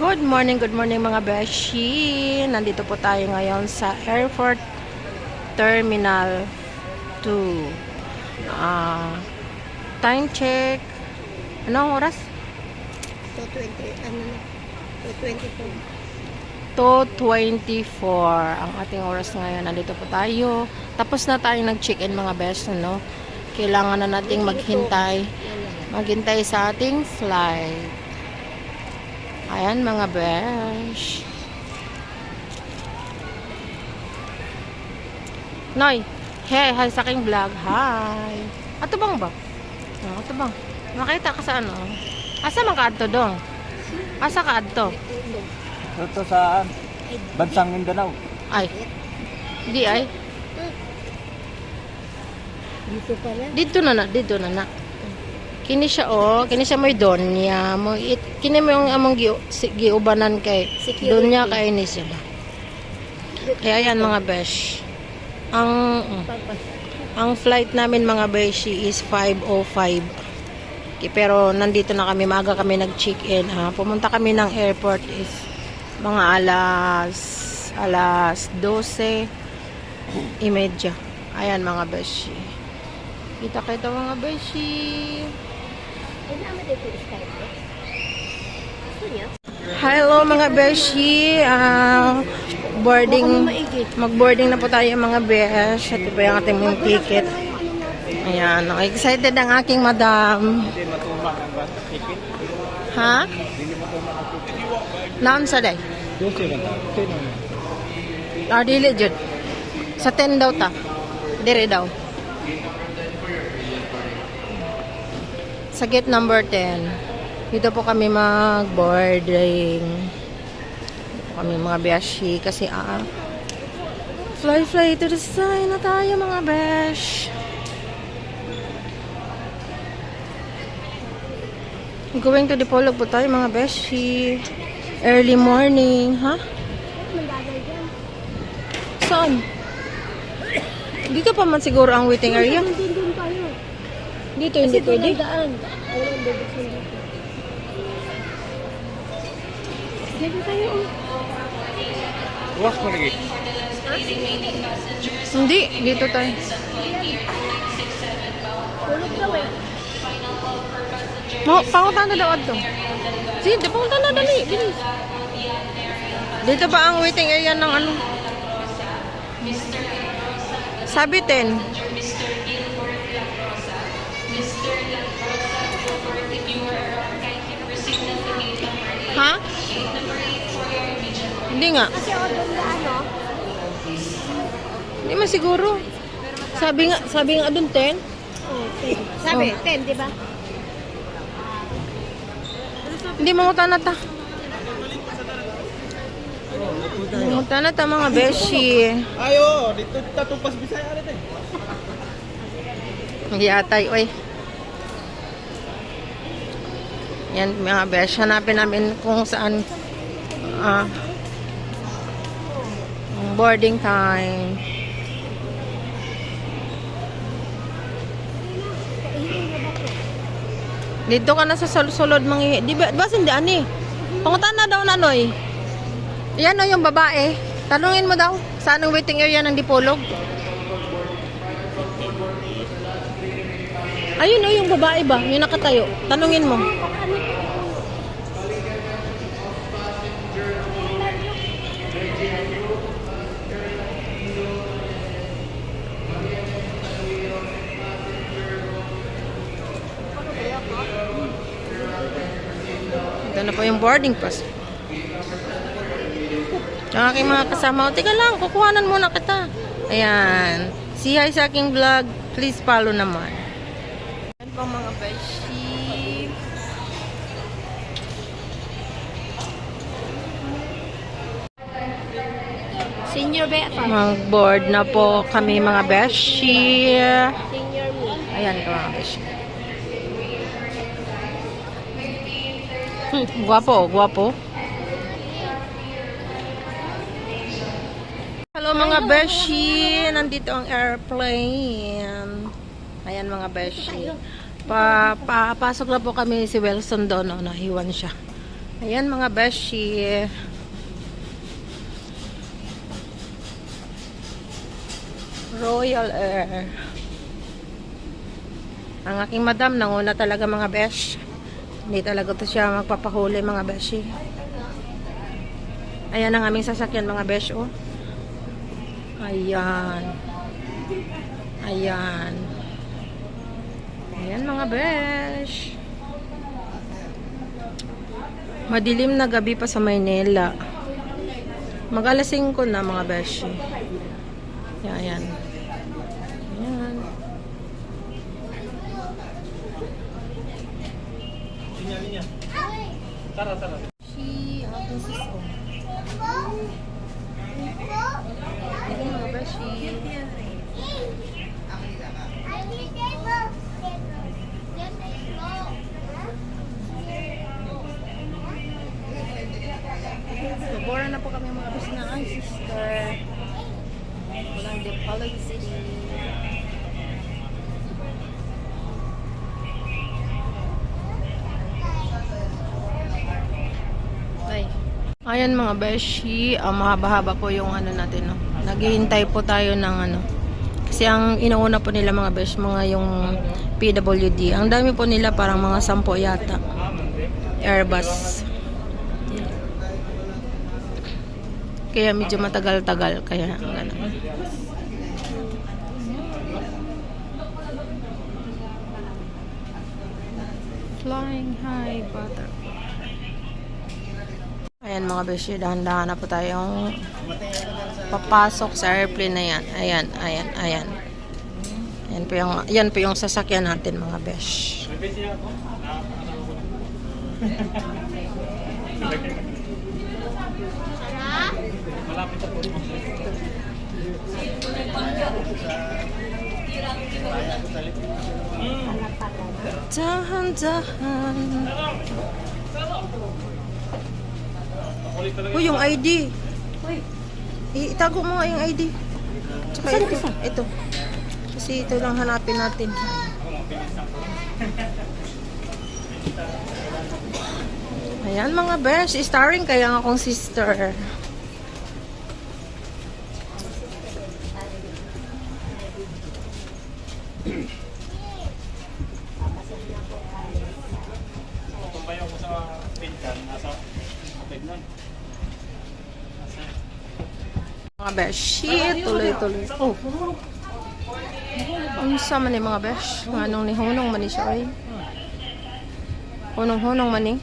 Good morning mga beshi. Nandito po tayo ngayon sa Airport Terminal 2. Time check. Anong oras? 2:20, ano na? 2:24. 2:24 ang ating oras ngayon. Nandito po tayo. Tapos na tayong nag-check-in mga besh, no? Kailangan na nating maghintay sa ating flight. Ayan mga besh. Noy, hey, hi sa aking vlog. Hi. Ato bang ba? Ato bang? Makita ka sa ano? Asa man ka adto dong? Asa ka adto? Ito sa Bansang Mindanao. Ay. Di ay. Dito pala. Dito na na. Kini siya kini siya may donya mo kini mo yung among giubanan kay donya kay ni siya ba. Kaya yan mga besh. Ang flight namin mga beshi is 5:05. Pero nandito na kami, maaga kami nag-check-in. Pumunta kami ng airport is mga alas 12:30. Ayan mga beshi. Kita mga beshi. Hello mga beshi. Mag-boarding na po tayo mga besh. Ito po yung ating mong ticket. Ayan, excited ang aking madam. Ha? Naon sa day? Dili jud. Sa 10 daw ta. Dire daw. Sa gate number 10. Dito po kami mag-boarding. Dito kami mga beshi kasi fly to the sky na tayo mga besh. Going to Dipolog po tayo mga beshi. Early morning, ha? Saan? Dito pa man siguro ang waiting area. Dito hindi pwede. Dito tayo. Luwas mo lagi. Hindi, dito tayo. Tulog daw eh. Pangutan na daw ato. Sige, pangutan na dali. Bilis. Dito pa ang waiting area ng ano. Sabi 10. Ha? Hindi nga. Kasi doon na ano? Hindi man siguro. Sabi nga doon 10. Oh, 10. Sabi, 10, di ba? Hindi mangutan na ta. Mangutan na ta mga beshi. Ayo, dito tatupas Bisaya rin eh. Yatay, oy. Yan mga besh. Hanapin namin kung saan boarding time. Dito ka na sa sulod mangi. Di ba hindi ani? Pangutan na daw nanoy. Yan o yung babae. Tanungin mo daw saan ang waiting area ng Dipolog. Ayun o yung babae ba? Yung nakatayo. Tanungin mo. Ito na po yung boarding pass. Ang aking mga kasama. Teka lang, kukuhanan muna kita. Ayan. See hi sa aking vlog. Please follow naman. Ayan po mga beshi. Senior beta. Mag-board na po kami mga beshi. Senior me. Ayan ko mga beshi. Guwapo. Hello mga beshi. Nandito ang airplane. Ayan mga beshi. Papasok na po kami si Wilson doon. Nahiwan siya. Ayan mga beshi. Royal Air. Ang aking madam, nanguna talaga mga besh. Hindi talaga to siya magpapahuli mga beshi. Ayan ang aming sasakyan mga besh, oh. Ayan. Ayan. Ayan mga besh. Madilim na gabi pa sa Maynila. Mag-alas 5 na mga besh. Ayan. Ayan. Linya. Tara. Si Francis, oh. Ayan mga besh. Nabora na po kami mga besh na. Ay, sister. Walang Dipolog City. Ay. Ayan mga beshi, mahaba-haba po yung ano natin, no. Naghihintay po tayo ng ano. Kasi ang inauna po nila mga besh, mga yung PWD. Ang dami po nila, parang mga 10 yata. Airbus. Kaya medyo matagal-tagal, kaya gano'n. Flying high butterfly. Ayan mga beshi, dahan-dahan na po tayong papasok sa airplane na yan. Ayan. Yan po yung sasakyan natin mga besh. Dahan-dahan. Uy, yung ID. Itago mo nga yung ID. Tsaka ito. Kasi ito lang hanapin natin. Ayan mga besh, starring kaya nga akong sister. Tumbay ako sa pinkan, nasa kapit nun. Mga besh, tuloy-tuloy. Oh. Ano sa man mga besh? Anong ni hunong man ni siya ay? Hunong-hunong man ni?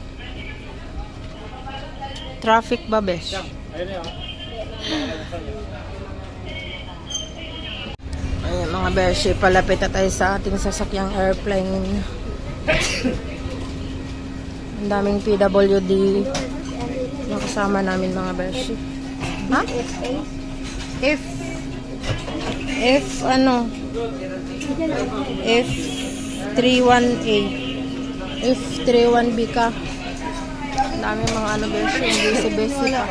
Traffic ba besh? Ayun yun. Ayan mga besh, palapit na tayo sa ating sasakyang airplane. Ang daming PWD. Yung kasama namin mga besh. Ha? F31A. F31B ka. Ang daming mga ano besh, yung basic ka.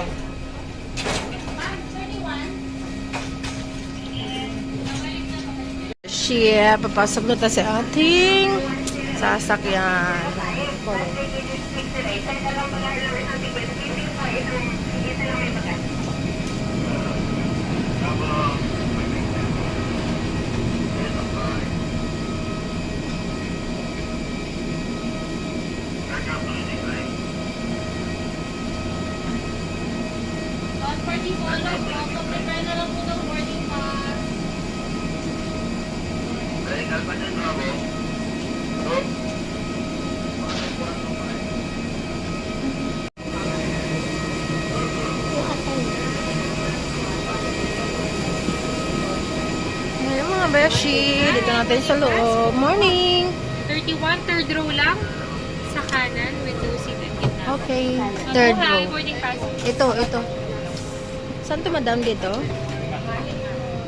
Siya, papasok na tayo sa ating sasakyan. Ayun mga beshi, dito natin sa loob. Morning! 31, third row lang. Sa kanan, window seat at gitna. Okay, third Hi, row. boarding pass. Ito. Saan to madam dito?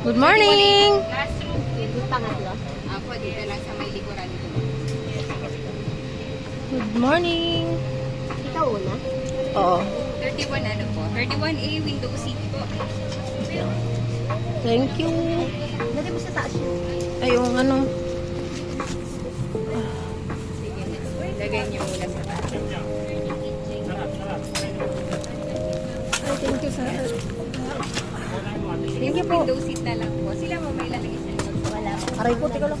Good morning! Last room. Yung pangatlo? Apo, dito lang sa may likuran dito. Good morning! Ikaw una? Oo. 31 ano po? 31A window seat po. Thank you. Dali mo sa taas yun. Ay, yung ano. Sige, lagay niyo muna sa taas. Thank you po. Window seat na lang po. Sila mo may lalagay sa likod. Wala. Aray ko, tika lang.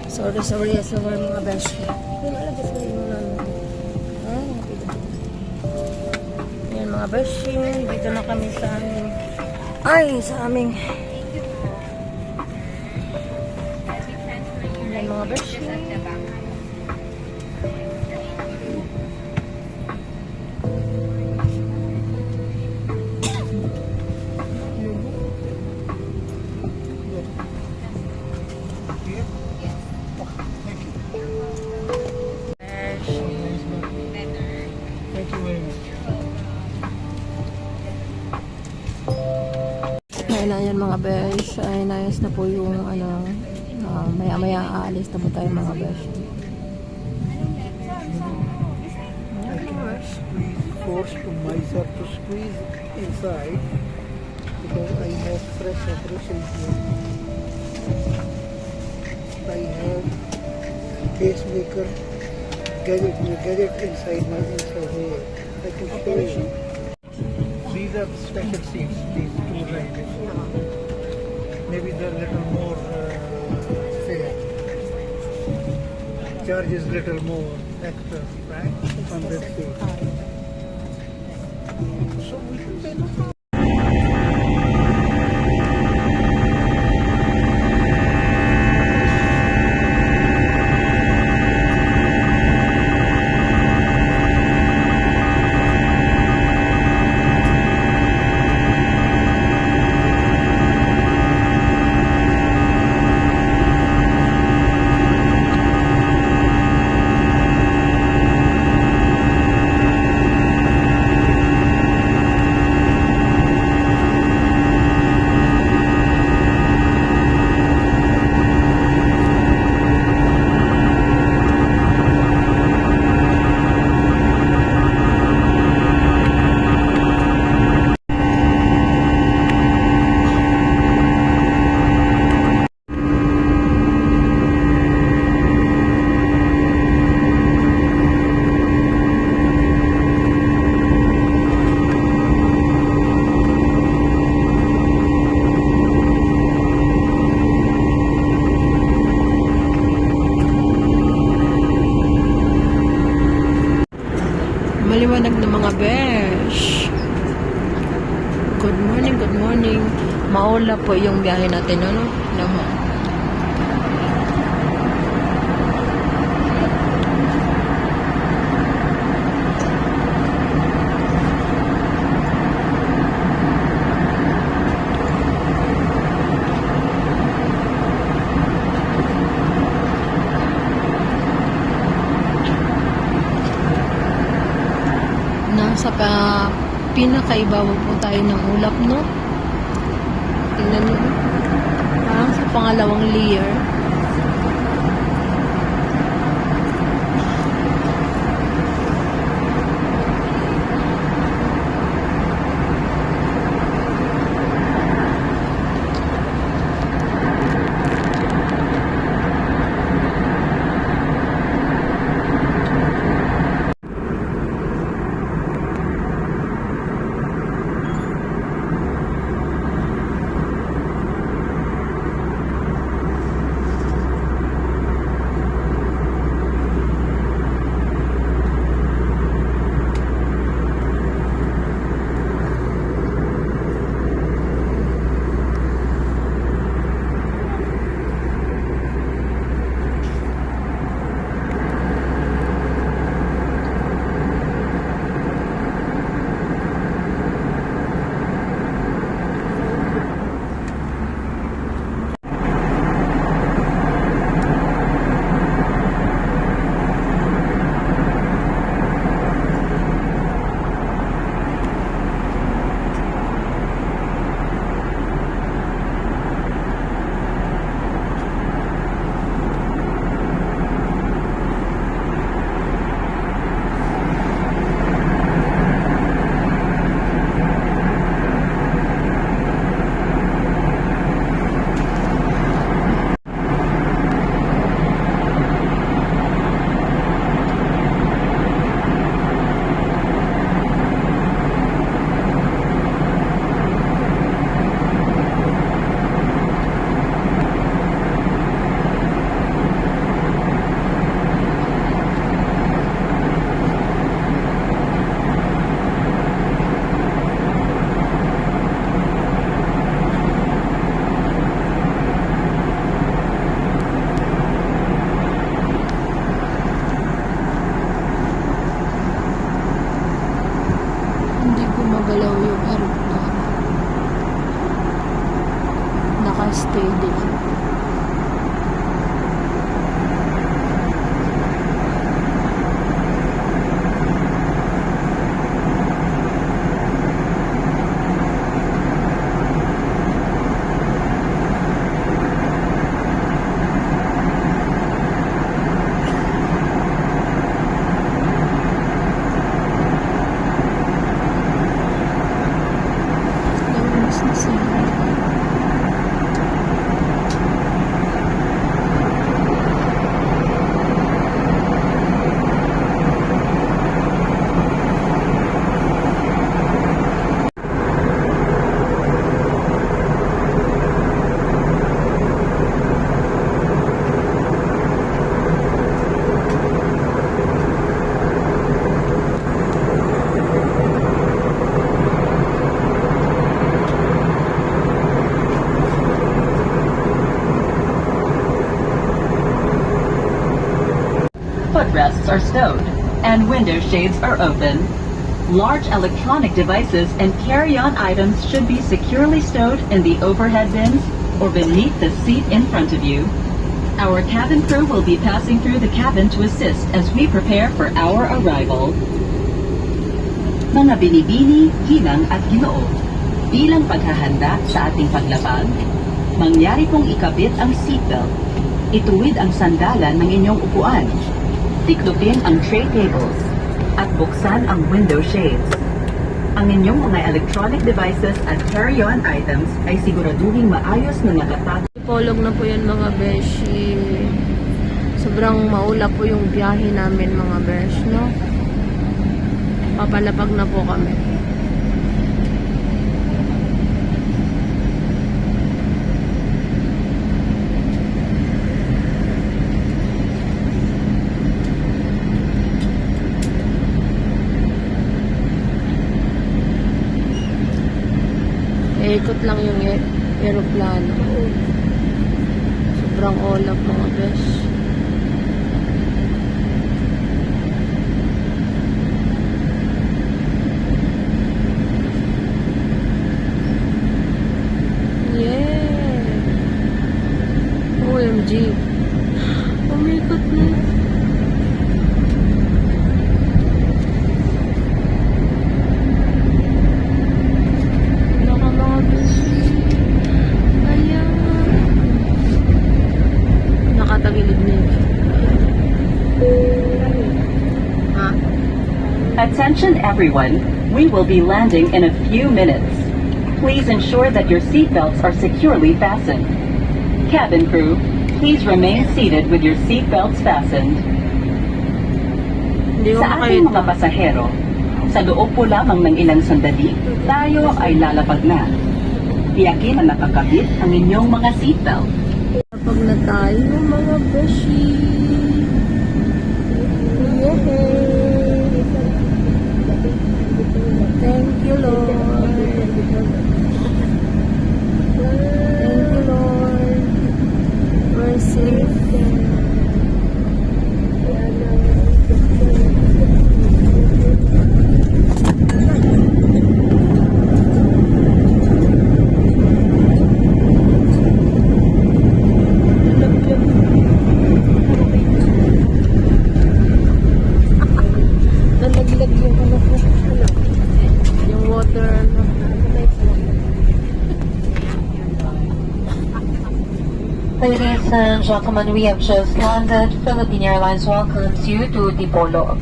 Sorry, mga beshi. Yan mga beshi, dito na kami sa aming yan mga beshi. Ayan mga besh, ay nayas na po yung maya-maya aalis na po tayo mga besh. Force to myself to squeeze inside because I have fresh operation here. I have pacemaker gadget inside my inside here. I can show you. These are special seats. These two like this. Maybe they're little more fair. Charges little more extra, right? On this seat. So we can pay no problem. Maliwanag na mga besh. Good morning. Maula po yung biyahe natin, ano? Nasa pinakaibabaw po tayo ng ulap, no? Tingnan nyo. Parang sa pangalawang layer. armrests are stowed and window shades are open. Large electronic devices and carry-on items should be securely stowed in the overhead bins or beneath the seat in front of you. Our cabin crew will be passing through the cabin to assist as we prepare for our arrival. Mga binibini, ginang at ginoo, bilang paghahanda sa ating paglapag, mangyari pong ikabit ang seatbelt, ituwid ang sandalan ng inyong upuan, tiklopin ang tray tables, at buksan ang window shades. Ang inyong mga electronic devices at carry-on items ay siguraduhing maayos na nakatago. Polog na po yan mga beshi. Sobrang maulap po yung biyahe namin mga besh, no? Papalapag na po kami. Ikot lang yung aeroplano. Sobrang ulap mga besh. Yeah. OMG. Umikot na. Nakatagilid niya. Attention everyone, we will be landing in a few minutes. Please ensure that your seatbelts are securely fastened. Cabin crew, please remain seated with your seatbelts fastened. Hindi ko Sa ating mga makita. pasahero, sa loob po lamang ng ilang sandali, tayo ay lalapag na. Tiyakin na nakakabit ang inyong mga seatbelt. Kapag na tayo mga beshi. Yehey. Thank you, Lord. Thank you, Lord. We're safe. Nalaglag yung ano ko. Yung water, ano. Ladies and gentlemen, we have just landed. Philippine Airlines welcomes you to Dipolo.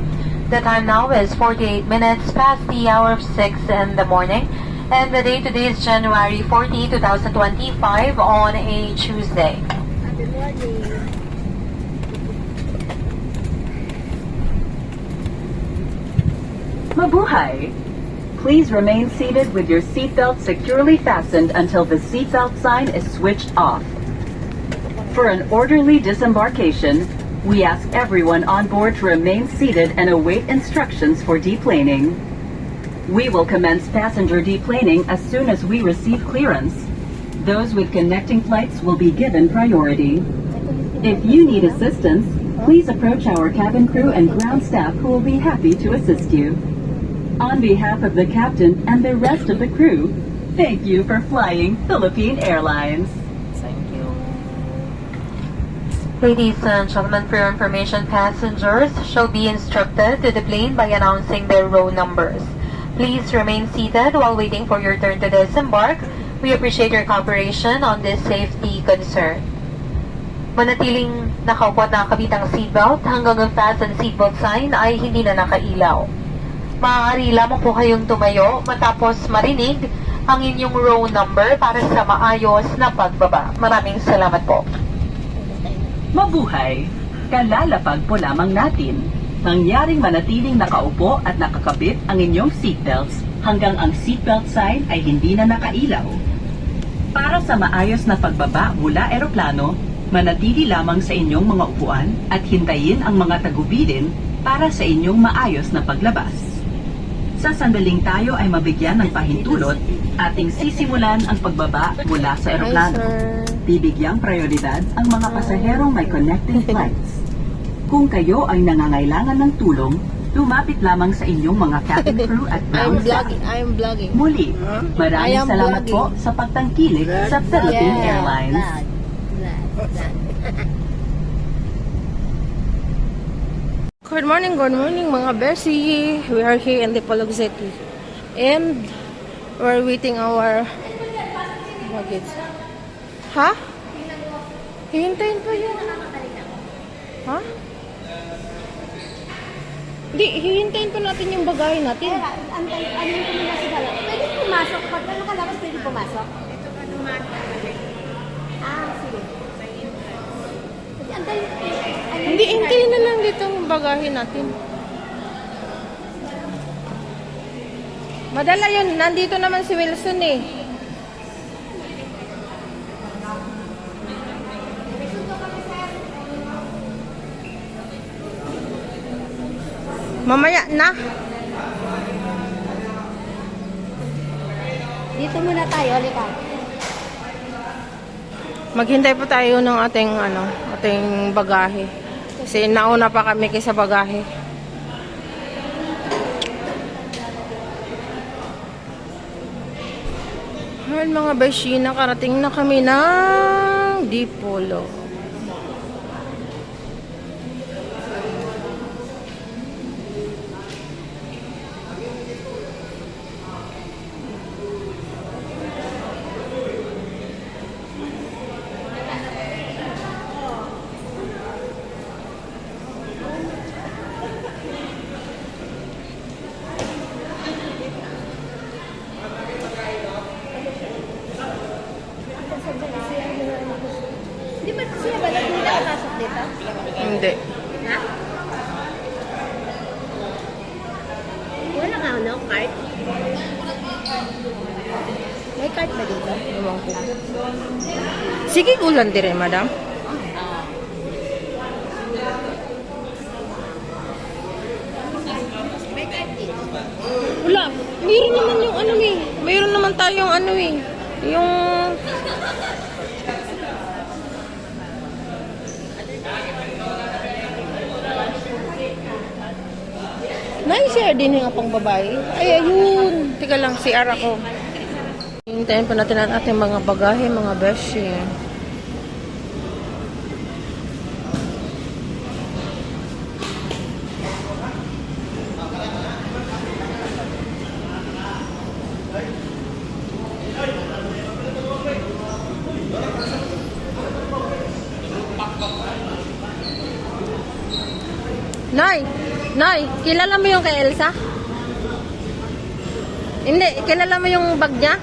The time now is 48 minutes past the hour of 6 in the morning. And the date today is January 14, 2025 on a Tuesday. Good morning. Mabuhay! Please remain seated with your seatbelt securely fastened until the seatbelt sign is switched off. For an orderly disembarkation, we ask everyone on board to remain seated and await instructions for deplaning. We will commence passenger deplaning as soon as we receive clearance. Those with connecting flights will be given priority. If you need assistance, please approach our cabin crew and ground staff who will be happy to assist you. On behalf of the captain and the rest of the crew, thank you for flying Philippine Airlines. Ladies and gentlemen, for your information, passengers shall be instructed to deplane by announcing their row numbers. Please remain seated while waiting for your turn to disembark. We appreciate your cooperation on this safety concern. Manatiling nakaupo at nakakabit ang seatbelt hanggang ang fasten seatbelt sign ay hindi na nakailaw. Maaari lamang po kayong tumayo matapos marinig ang inyong row number para sa maayos na pagbaba. Maraming salamat po. Mabuhay! Kalalapag po lamang natin. Nangyaring manatiling nakaupo at nakakabit ang inyong seatbelts hanggang ang seatbelt sign ay hindi na nakailaw. Para sa maayos na pagbaba mula eroplano, manatili lamang sa inyong mga upuan at hintayin ang mga tagubilin para sa inyong maayos na paglabas. Sa sandaling tayo ay mabigyan ng pahintulot, ating sisimulan ang pagbaba mula sa eroplano. Bibigyang prioridad ang mga pasaherong may connecting flights. Kung kayo ay nangangailangan ng tulong, lumapit lamang sa inyong mga cabin crew at ground staff. I'm vlogging. Muli, I maraming am salamat vlogging. po sa pagtangkilik sa Philippine Airlines. Good morning mga Bessie. We are here in Dipolog City. And we're waiting our luggage. Ha? Hihintayin pa yun. Ha? Hindi, hihintayin pa natin yung bagahe natin. Ano yung muna siguro? Pwede pumasok. Pag nakalabas, pwede pumasok. Sige. Hindi, hintayin na lang dito ang bagahe natin. Madala yun. Nandito naman si Wilson eh. Mamaya na. Dito muna tayo, halika. Maghintay pa tayo ng ating bagahe. Kasi nauna pa kami kaysa bagahe. Ayan mga beshi, nakarating na kami ng Dipolog. Di ba sila ba hindi nakapasok dito? Hindi. Ha? Wala nga, no? Card? May card ba dito? Ewan ko. Sige, ulan din rin, madam. Wala. Mayroon naman yung mayroon naman tayong yung share din yung pang babae. Ay, ayun. Teka lang, si Ara ko. Hintayin pa natin ang ating mga bagahe, mga beshi. Nay, kilala mo yung kay Elsa? Hindi, kilala mo yung bag niya?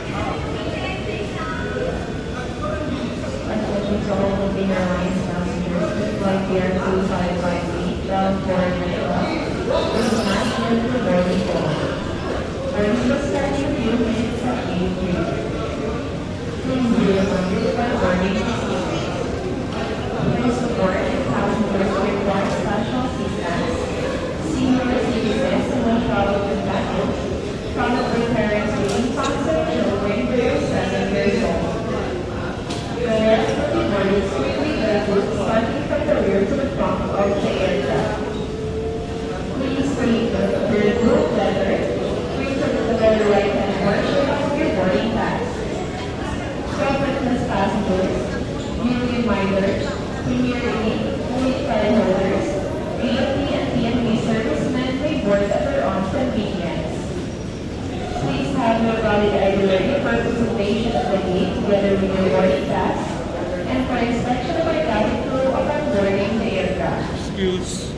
Excuse.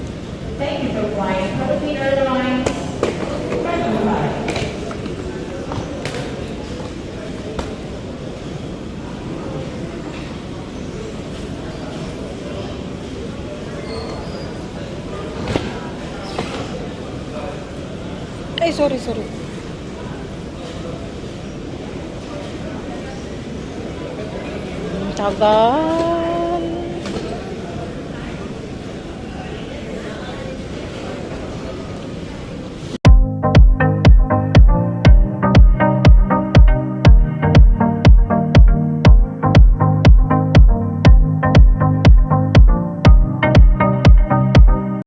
Thank you for flying Philippine Airlines. Bye-bye. Ay, sorry. Tagal.